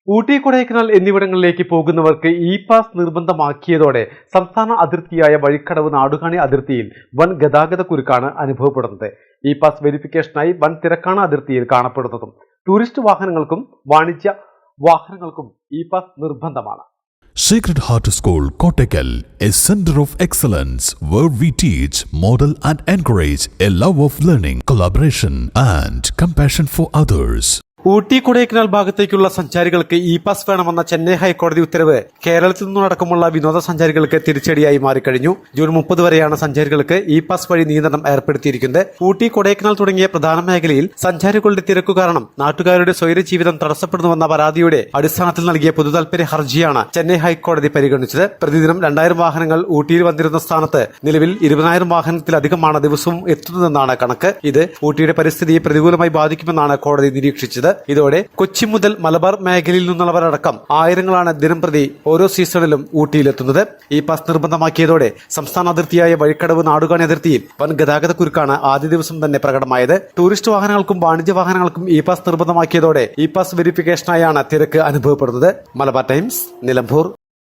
ഊട്ടി, കൊടൈക്കനാൽ എന്നിവിടങ്ങളിലേക്ക് പോകുന്നവർക്ക് ഇ-പാസ് നിർബന്ധമാക്കിയതോടെ സംസ്ഥാന അതിർത്തിയായ വഴിക്കടവ് നാടുകാണി അതിർത്തിയിൽ വൻ ഗതാഗത കുരുക്കാണ് അനുഭവപ്പെടുന്നത്. ഇ-പാസ് വെരിഫിക്കേഷനായി വൻ തിരക്കാണ് അതിർത്തിയിൽ കാണപ്പെടുന്നതും. ടൂറിസ്റ്റ് വാഹനങ്ങൾക്കും വാണിജ്യ വാഹനങ്ങൾക്കും ഇ-പാസ് നിർബന്ധമാണ്. Sacred Heart School, Kottakkal, a center of excellence where we teach, model and encourage a love of learning, collaboration and compassion for others. Ooty, Kodaikanal ഭാഗത്തേക്കുള്ള സഞ്ചാരികൾക്ക് ഇ-പാസ് വേണമെന്ന ചെന്നൈ ഹൈക്കോടതി ഉത്തരവ് കേരളത്തിൽ നിന്നടക്കമുള്ള വിനോദസഞ്ചാരികൾക്ക് തിരിച്ചടിയായി മാറിക്കഴിഞ്ഞു. ജൂൺ 30 വരെയാണ് സഞ്ചാരികൾക്ക് ഇ-പാസ് വഴി നിയന്ത്രണം ഏർപ്പെടുത്തിയിരിക്കുന്നത്. ഊട്ടി, കൊടൈക്കനാൽ തുടങ്ങിയ പ്രധാന മേഖലയിൽ സഞ്ചാരികളുടെ തിരക്കു കാരണം നാട്ടുകാരുടെ സ്വൈരജീവിതം തടസ്സപ്പെടുന്നുവെന്ന പരാതിയുടെ അടിസ്ഥാനത്തിൽ നൽകിയ പൊതുതാൽപര്യ ഹർജിയാണ് ചെന്നൈ ഹൈക്കോടതി പരിഗണിച്ചത്. പ്രതിദിനം 2000 വാഹനങ്ങൾ ഊട്ടിയിൽ വന്നിരുന്ന സ്ഥാനത്ത് നിലവിൽ 20,000 വാഹനത്തിലധികമാണ് ദിവസവും എത്തുന്നതെന്നാണ് കണക്ക്. ഇത് ഊട്ടിയുടെ പരിസ്ഥിതിയെ പ്രതികൂലമായി ബാധിക്കുമെന്നാണ് കോടതി നിരീക്ഷിച്ചത്. ഇതോടെ കൊച്ചി മുതൽ മലബാർ മേഖലയിൽ നിന്നുള്ളവരടക്കം ആയിരങ്ങളാണ് ദിനംപ്രതി ഓരോ സീസണിലും ഊട്ടിയിലെത്തുന്നത്. ഇ-പാസ് നിർബന്ധമാക്കിയതോടെ സംസ്ഥാന അതിർത്തിയായ വഴിക്കടവ് നാടുകാണി അതിർത്തിയിൽ വൻ ഗതാഗത കുരുക്കാണ് ആദ്യ ദിവസം തന്നെ പ്രകടമായത്. ടൂറിസ്റ്റ് വാഹനങ്ങൾക്കും വാണിജ്യ വാഹനങ്ങൾക്കും ഇ-പാസ് നിർബന്ധമാക്കിയതോടെ ഇ-പാസ് വെരിഫിക്കേഷനായാണ് തിരക്ക് അനുഭവപ്പെടുന്നത്. മലബാർ ടൈംസ്, നിലമ്പൂർ.